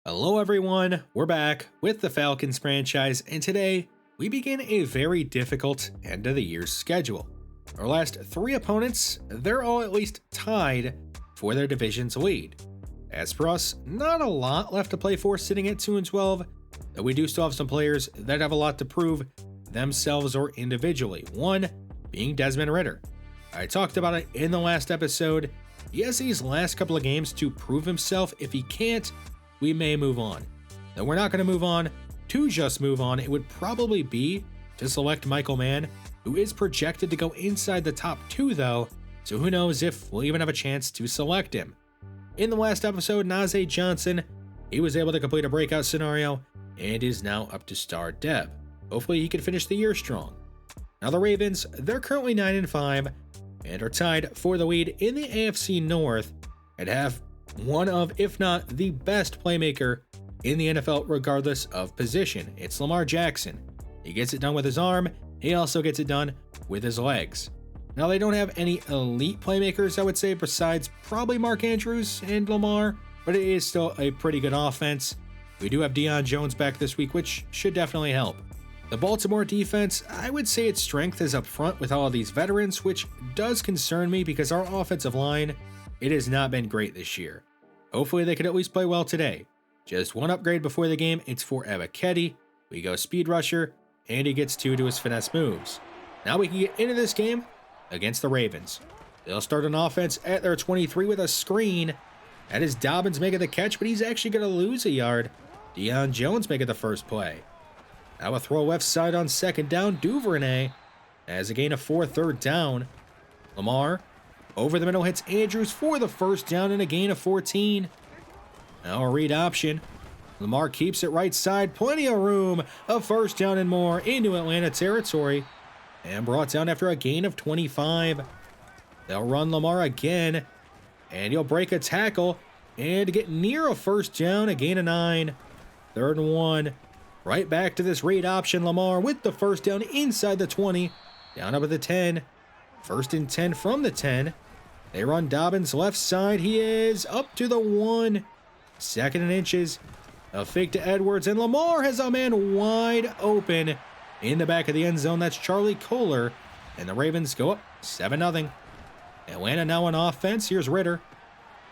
Hello everyone, we're back with the Falcons franchise, and today we begin a very difficult end of the year schedule. Our last three opponents, they're all at least tied for their division's lead. As for us, not a lot left to play for sitting at 2-12, though we do still have some players that have a lot to prove themselves or individually, one being Desmond Ridder. I talked about it in the last episode. He has these last couple of games to prove himself. If he can't, we may move on. Now, we're not going to move on to just move on. It would probably be to select Michael Mann, who is projected to go inside the top 2 though, so who knows if we'll even have a chance to select him. In the last episode, Najee Johnson, he was able to complete a breakout scenario and is now up to star dev. Hopefully he can finish the year strong. Now the Ravens, they're currently 9-5 and are tied for the lead in the AFC North and have one of, if not the best playmaker in the NFL regardless of position. It's Lamar Jackson. He gets it done with his arm. He also gets it done with his legs. Now they don't have any elite playmakers, I would say, besides probably Mark Andrews and Lamar, but it is still a pretty good offense. We do have Deion Jones back this week, which should definitely help. The Baltimore defense, I would say its strength is up front with all of these veterans, which does concern me because our offensive line, it has not been great this year. Hopefully they can at least play well today. Just one upgrade before the game, it's for Ebiketie. We go speed rusher, and he gets 2 to his finesse moves. Now we can get into this game against the Ravens. They'll start an offense at their 23 with a screen. That is Dobbins making the catch, but he's actually going to lose a yard. Deion Jones making the first play. Now a throw left side on second down. Duvernay has a gain of 4, third down. Lamar over the middle hits Andrews for the first down and a gain of 14. Now a read option. Lamar keeps it right side. Plenty of room. A first down and more into Atlanta territory. And brought down after a gain of 25. They'll run Lamar again. And he'll break a tackle. And get near a first down. A gain of 9. 3rd and 1. Right back to this read option. Lamar with the first down inside the 20. Down up at the 10. 1st and 10 from the 10. They run Dobbins left side. He is up to the 1. 2nd and inches. A fake to Edwards. And Lamar has a man wide open in the back of the end zone. That's Charlie Kohler. And the Ravens go up 7-0. Atlanta now on offense. Here's Ridder.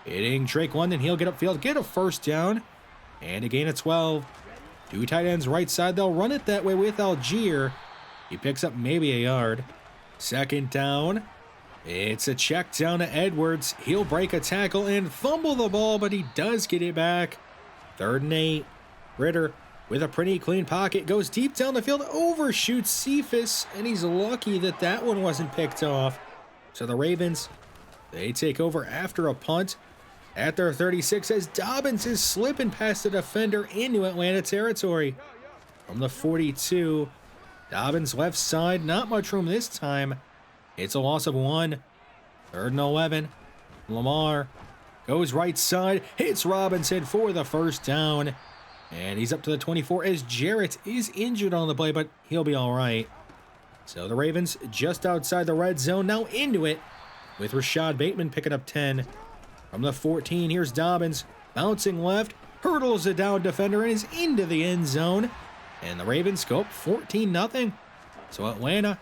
Hitting Drake London. He'll get upfield. Get a first down. And a gain of 12. 2 tight ends right side. They'll run it that way with Algier. He picks up maybe a yard. 2nd down. It's a check down to Edwards. He'll break a tackle and fumble the ball, but he does get it back. 3rd and 8. Ridder with a pretty clean pocket goes deep down the field, overshoots Cephas, and he's lucky that that one wasn't picked off. So the Ravens, they take over after a punt at their 36 as Dobbins is slipping past the defender into Atlanta territory. From the 42, Dobbins left side, not much room this time. It's a loss of 1. 3rd and 11. Lamar goes right side, hits Robinson for the first down. And he's up to the 24 as Jarrett is injured on the play, but he'll be all right. So the Ravens just outside the red zone, now into it with Rashad Bateman picking up 10. From the 14, here's Dobbins bouncing left, hurdles a down defender and is into the end zone. And the Ravens go up 14-0. So Atlanta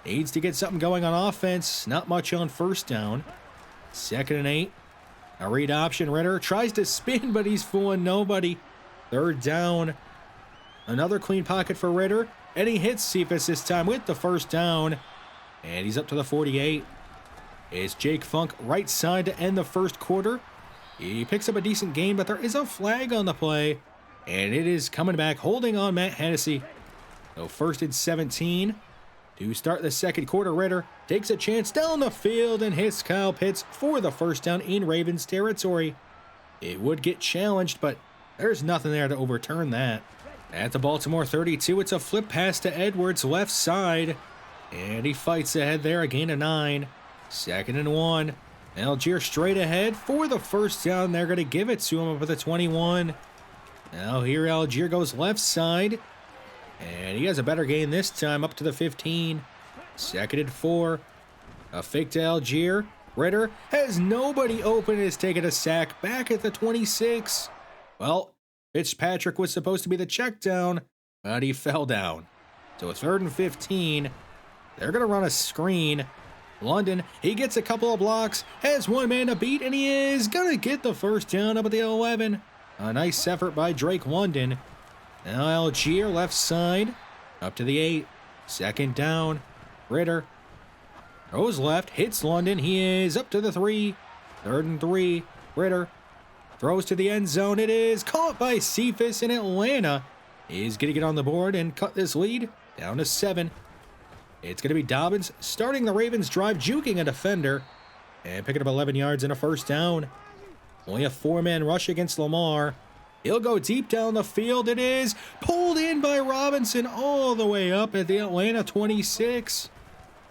needs to get something going on offense. Not much on first down. 2nd and 8. A read option. Ridder tries to spin, but he's fooling nobody. 3rd down. Another clean pocket for Ridder. And he hits Cephas this time with the first down. And he's up to the 48. It's Jake Funk right side to end the first quarter. He picks up a decent gain, but there is a flag on the play. And it is coming back, holding on Matt Hennessy. So 1st and 17. To start the second quarter, Ridder takes a chance down the field and hits Kyle Pitts for the first down in Ravens territory. It would get challenged, but there's nothing there to overturn that. At the Baltimore 32, it's a flip pass to Edwards left side. And he fights ahead there, a gain of 9. 2nd and 1. Algier straight ahead for the first down. They're going to give it to him up at the 21. Now here Algier goes left side. And he has a better gain this time, up to the 15. 2nd and 4. A fake to Algier. Ridder has nobody open, has taken a sack back at the 26. Well, Fitzpatrick was supposed to be the check down, but he fell down. So 3rd and 15. They're going to run a screen. London, he gets a couple of blocks, has one man to beat, and he is going to get the first down up at the 11. A nice effort by Drake London. Now Algier left side, up to the 8. 2nd down. Ritter throws left, hits London. He is up to the 3. 3rd and 3. Ritter throws to the end zone. It is caught by Cephas, and Atlanta is going to get on the board and cut this lead down to 7. It's going to be Dobbins starting the Ravens drive, juking a defender, and picking up 11 yards and a first down. Only a 4-man rush against Lamar. He'll go deep down the field. It is pulled in by Robinson all the way up at the Atlanta 26.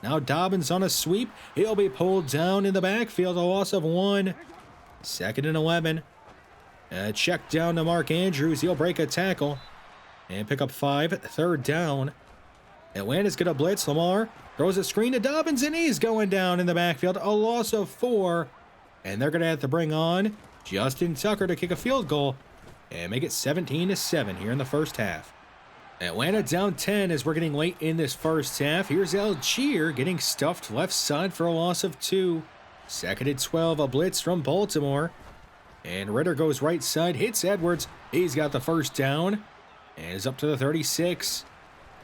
Now Dobbins on a sweep. He'll be pulled down in the backfield, a loss of 1. 2nd and 11. A check down to Mark Andrews. He'll break a tackle and pick up 5. 3rd down. Atlanta's going to blitz. Lamar throws a screen to Dobbins, and he's going down in the backfield. A loss of 4. And they're going to have to bring on Justin Tucker to kick a field goal and make it 17-7 here in the first half. Atlanta down 10 as we're getting late in this first half. Here's Algier getting stuffed left side for a loss of 2. 2nd and 12, a blitz from Baltimore. And Ritter goes right side, hits Edwards. He's got the first down and is up to the 36.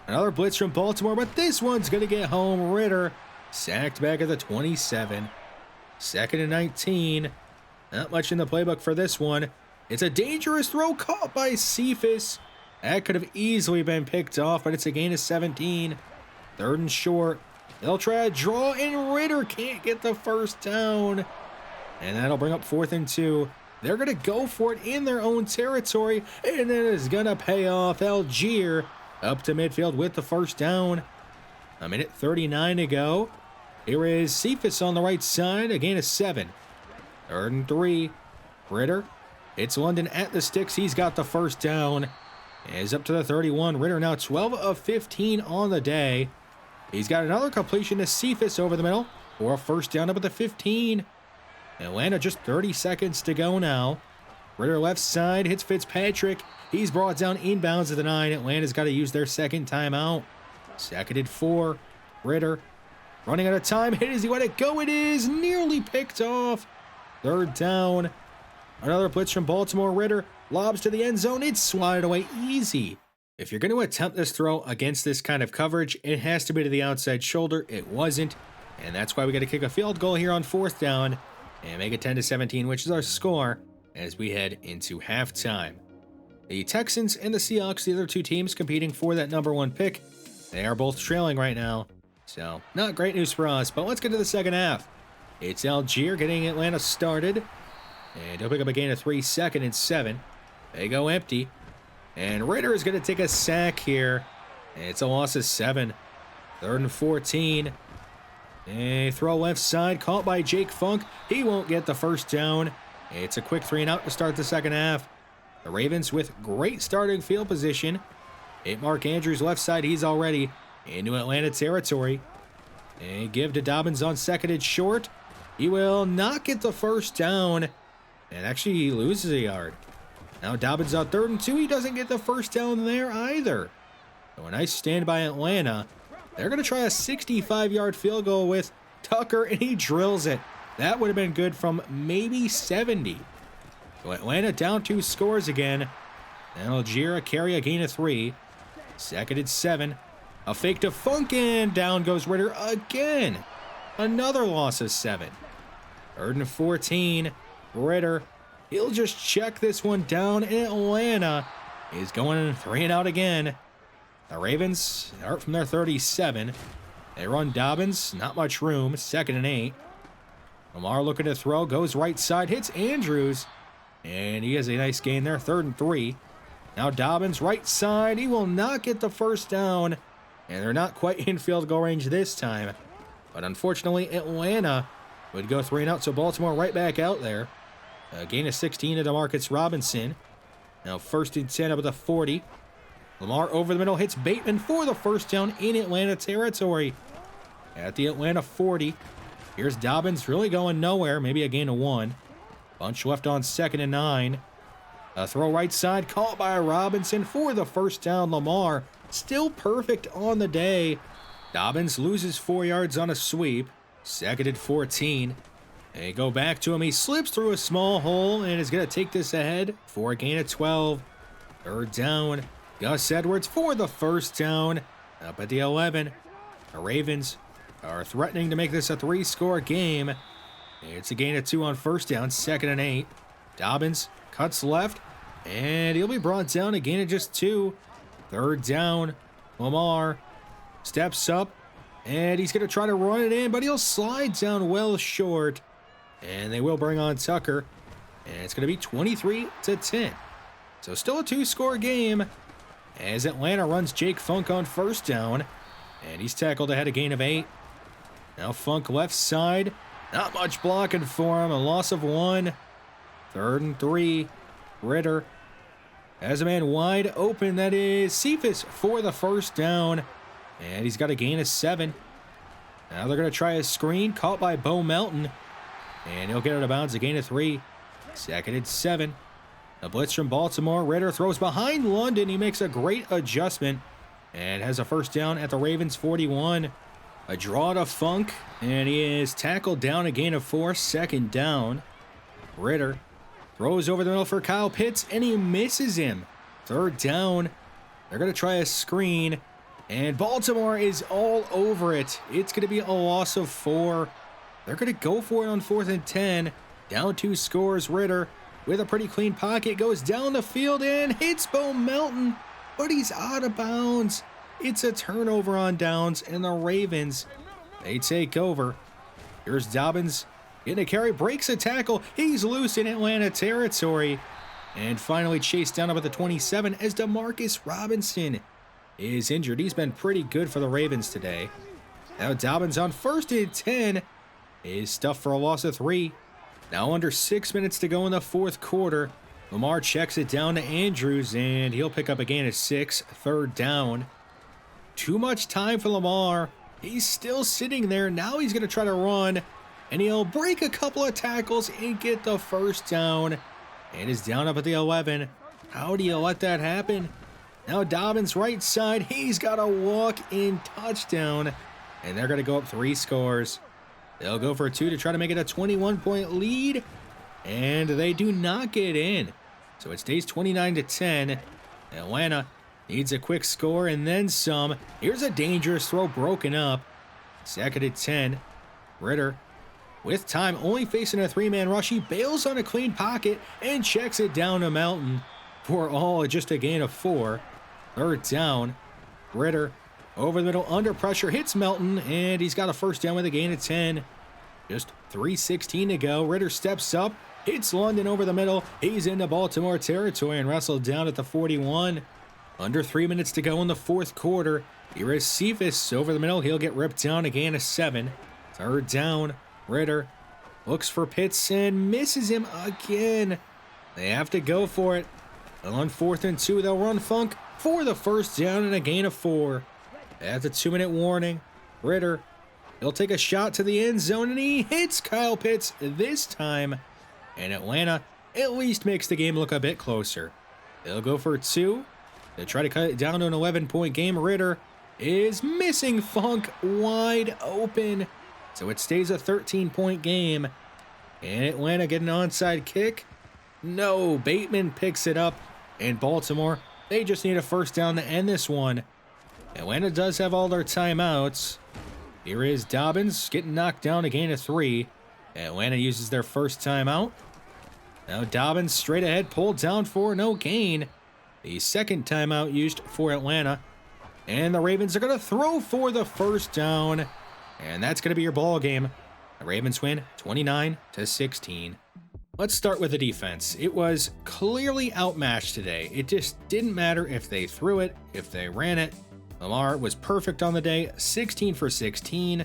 Another blitz from Baltimore, but this one's going to get home. Ritter sacked back at the 27. 2nd and 19. Not much in the playbook for this one. It's a dangerous throw caught by Cephas. That could have easily been picked off, but it's a gain of 17. 3rd and short. They'll try a draw, and Ritter can't get the first down. And that'll bring up 4th and 2. They're going to go for it in their own territory, and it is going to pay off. Algier up to midfield with the first down. A minute 39 to go. Here is Cephas on the right side, a gain of 7. 3rd and 3. Ritter. It's London at the sticks. He's got the first down. Is up to the 31. Ritter now 12 of 15 on the day. He's got another completion to Cephas over the middle for a first down up at the 15. Atlanta just 30 seconds to go now. Ritter left side hits Fitzpatrick. He's brought down inbounds at the 9. Atlanta's got to use their second timeout. 2nd and 4. Ritter running out of time. Hit as he let it go. It is nearly picked off. 3rd down. Another blitz from Baltimore. Ritter lobs to the end zone. It's swatted away easy. If you're going to attempt this throw against this kind of coverage, it has to be to the outside shoulder. It wasn't, and that's why we got to kick a field goal here on 4th down and make it 10-17, which is our score as we head into halftime. The Texans and the Seahawks, the other two teams competing for that number 1 pick, they are both trailing right now, so not great news for us. But let's get to the second half. It's Algier getting Atlanta started, and he'll pick up a gain of 3. 2nd and 7. They go empty. And Ritter is going to take a sack here. It's a loss of 7. 3rd and 14. A throw left side, caught by Jake Funk. He won't get the first down. It's a quick 3 and out to start the second half. The Ravens with great starting field position. Hit Mark Andrews left side. He's already into Atlanta territory. And give to Dobbins on 2nd and short. He will not get the first down. And actually, he loses a yard. Now Dobbins on 3rd and 2. He doesn't get the first down there either. So a nice stand by Atlanta. They're going to try a 65-yard field goal with Tucker, and he drills it. That would have been good from maybe 70. So Atlanta down 2 scores again. Now Algier carry a gain of 3. 2nd and 7. A fake to Funk, and down goes Ritter again. Another loss of 7. 3rd and 14. Ritter. He'll just check this one down, and Atlanta is going 3 and out again. The Ravens start from their 37. They run Dobbins, not much room, 2nd and 8. Lamar looking to throw, goes right side, hits Andrews, and he has a nice gain there, 3rd and 3. Now Dobbins right side, he will not get the first down, and they're not quite in field goal range this time. But unfortunately, Atlanta would go 3 and out, so Baltimore right back out there. A gain of 16 to DeMarcus Robinson. Now 1st and 10 up at the 40. Lamar over the middle hits Bateman for the first down in Atlanta territory. At the Atlanta 40. Here's Dobbins really going nowhere. Maybe a gain of 1. Bunch left on 2nd and 9. A throw right side caught by Robinson for the first down. Lamar still perfect on the day. Dobbins loses 4 yards on a sweep. Second and 14. They go back to him. He slips through a small hole and is going to take this ahead for a gain of 12. Third down. Gus Edwards for the first down. Up at the 11. The Ravens are threatening to make this a 3-score game. It's a gain of 2 on first down. Second and 8. Dobbins cuts left, and he'll be brought down, a gain of just 2. Third down. Lamar steps up, and he's going to try to run it in, but he'll slide down well short. And they will bring on Tucker, and it's going to be 23-10. So still a 2-score game as Atlanta runs Jake Funk on first down, and he's tackled ahead, a gain of 8. Now Funk left side. Not much blocking for him, a loss of 1. Third and 3. Ritter has a man wide open. That is Cephas for the first down, and he's got a gain of 7. Now they're going to try a screen caught by Bo Melton, and he'll get out of bounds, a gain of 3. Second and 7. A blitz from Baltimore. Ritter throws behind London. He makes a great adjustment and has a first down at the Ravens 41. A draw to Funk, and he is tackled down, a gain of 4. Second down. Ritter throws over the middle for Kyle Pitts, and he misses him. Third down. They're going to try a screen, and Baltimore is all over it. It's going to be a loss of 4. They're going to go for it on 4th and 10. Down 2 scores. Ritter with a pretty clean pocket goes down the field and hits Bo Melton, but he's out of bounds. It's a turnover on downs, and the Ravens, they take over. Here's Dobbins getting a carry, breaks a tackle. He's loose in Atlanta territory, and finally chased down up at the 27 as Demarcus Robinson is injured. He's been pretty good for the Ravens today. Now Dobbins on 1st and 10 is stuffed for a loss of 3. Now under 6 minutes to go in the 4th quarter. Lamar checks it down to Andrews, and he'll pick up a gain of 6. Third down. Too much time for Lamar. He's still sitting there. Now he's going to try to run, and he'll break a couple of tackles and get the first down. And is down up at the 11. How do you let that happen? Now Dobbins right side. He's got a walk-in touchdown, and they're going to go up 3 scores. They'll go for 2 to try to make it a 21-point lead, and they do not get in. So it stays 29-10. Atlanta needs a quick score and then some. Here's a dangerous throw broken up. Second and 10. Ritter with time, only facing a 3-man rush. He bails on a clean pocket and checks it down to Melton for all just a gain of 4. Third down. Ritter over the middle, under pressure, hits Melton, and he's got a first down with a gain of 10. Just 3:16 to go. Ritter steps up, hits London over the middle. He's into Baltimore territory and wrestled down at the 41. Under 3 minutes to go in the 4th quarter. Here is Cephas over the middle. He'll get ripped down, a gain of 7. Third down. Ritter looks for Pitts and misses him again. They have to go for it. On 4th and 2, they'll run Funk for the first down and a gain of 4. At the 2-minute warning, Ritter, he'll take a shot to the end zone, and he hits Kyle Pitts this time. And Atlanta at least makes the game look a bit closer. They'll go for 2. They try to cut it down to an 11-point game. Ritter is missing Funk wide open. So it stays a 13-point game. And Atlanta get an onside kick. No, Bateman picks it up. And Baltimore, they just need a first down to end this one. Atlanta does have all their timeouts. Here is Dobbins getting knocked down, a gain of 3. Atlanta uses their first timeout. Now Dobbins straight ahead, pulled down for no gain. The second timeout used for Atlanta. And the Ravens are going to throw for the first down. And that's going to be your ball game. The Ravens win 29-16. Let's start with the defense. It was clearly outmatched today. It just didn't matter if they threw it, if they ran it. Lamar was perfect on the day, 16 for 16.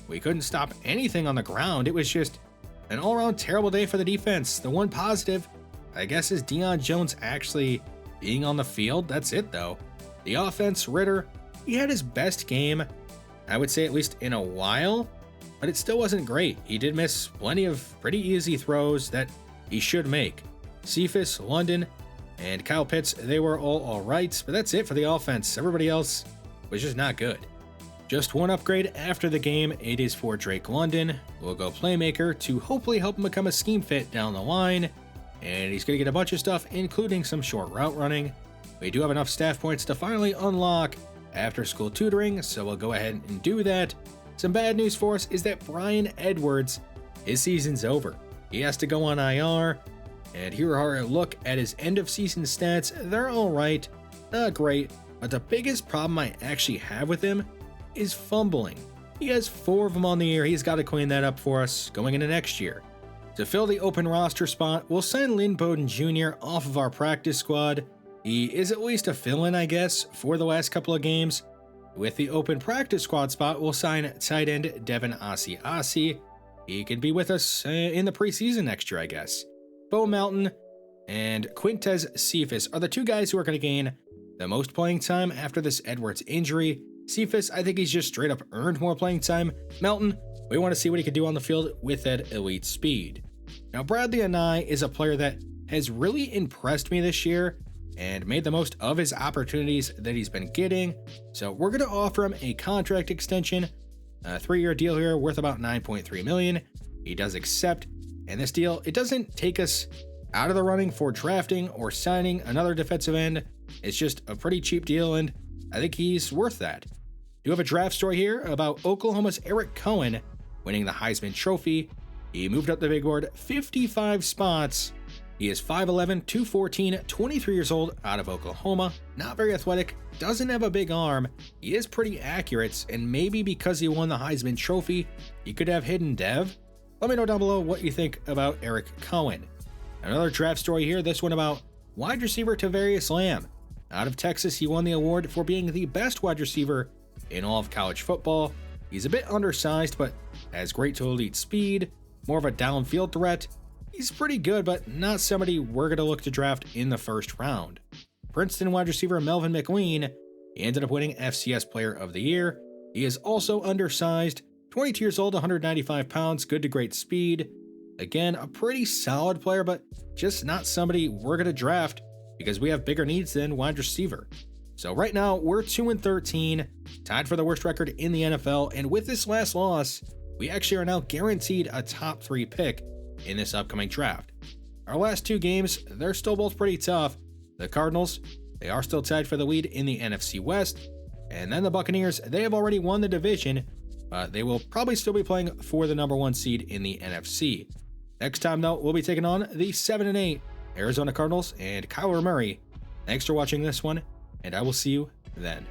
We couldn't stop anything on the ground. It was just an all-around terrible day for the defense. The one positive, I guess, is Deion Jones actually being on the field. That's it, though. The offense, Ritter, he had his best game, I would say, at least in a while, but it still wasn't great. He did miss plenty of pretty easy throws that he should make. Cephas, London, And Kyle Pitts, they were all right, but that's it for the offense. Everybody else was just not good. Just one upgrade after the game, it is for Drake London. We'll go playmaker to hopefully help him become a scheme fit down the line. And he's going to get a bunch of stuff, including some short route running. We do have enough staff points to finally unlock after school tutoring, so we'll go ahead and do that. Some bad news for us is that Brian Edwards, his season's over. He has to go on IR. And here are a look at his end of season stats. They're all right, not great, but the biggest problem I actually have with him is fumbling. He has 4 of them on the year. He's got to clean that up for us going into next year. To fill the open roster spot, we'll sign Lynn Bowden Jr. off of our practice squad. He is at least a fill-in, I guess, for the last couple of games. With the open practice squad spot, we'll sign tight end Devin Asiasi. He can be with us in the preseason next year, I guess. Bo Melton and Quintez Cephas are the 2 guys who are going to gain the most playing time after this Edwards injury. Cephas, I think he's just straight up earned more playing time. Melton, we want to see what he can do on the field with that elite speed. Now, Bradley Anai is a player that has really impressed me this year and made the most of his opportunities that he's been getting. So we're going to offer him a contract extension, a 3-year deal here worth about $9.3 million. He does accept. And this deal, it doesn't take us out of the running for drafting or signing another defensive end. It's just a pretty cheap deal, and I think he's worth that. Do have a draft story here about Oklahoma's Eric Cohen winning the Heisman Trophy. He moved up the big board 55 spots. He is 5'11", 214, 23 years old, out of Oklahoma. Not very athletic, doesn't have a big arm. He is pretty accurate, and maybe because he won the Heisman Trophy, he could have hidden dev. Let me know down below what you think about Eric Cohen. Another draft story here, this one about wide receiver Tavarius Lamb. Out of Texas, he won the award for being the best wide receiver in all of college football. He's a bit undersized, but has great to elite speed, more of a downfield threat. He's pretty good, but not somebody we're going to look to draft in the first round. Princeton wide receiver Melvin McLean, he ended up winning FCS Player of the Year. He is also undersized, 22 years old, 195 pounds, good to great speed. Again, a pretty solid player, but just not somebody we're going to draft because we have bigger needs than wide receiver. So right now, we're 2-13, tied for the worst record in the NFL, and with this last loss, we actually are now guaranteed a top 3 pick in this upcoming draft. Our last 2 games, they're still both pretty tough. The Cardinals, they are still tied for the lead in the NFC West, and then the Buccaneers, they have already won the division, but they will probably still be playing for the number 1 seed in the NFC. Next time, though, we'll be taking on the 7-8 Arizona Cardinals and Kyler Murray. Thanks for watching this one, and I will see you then.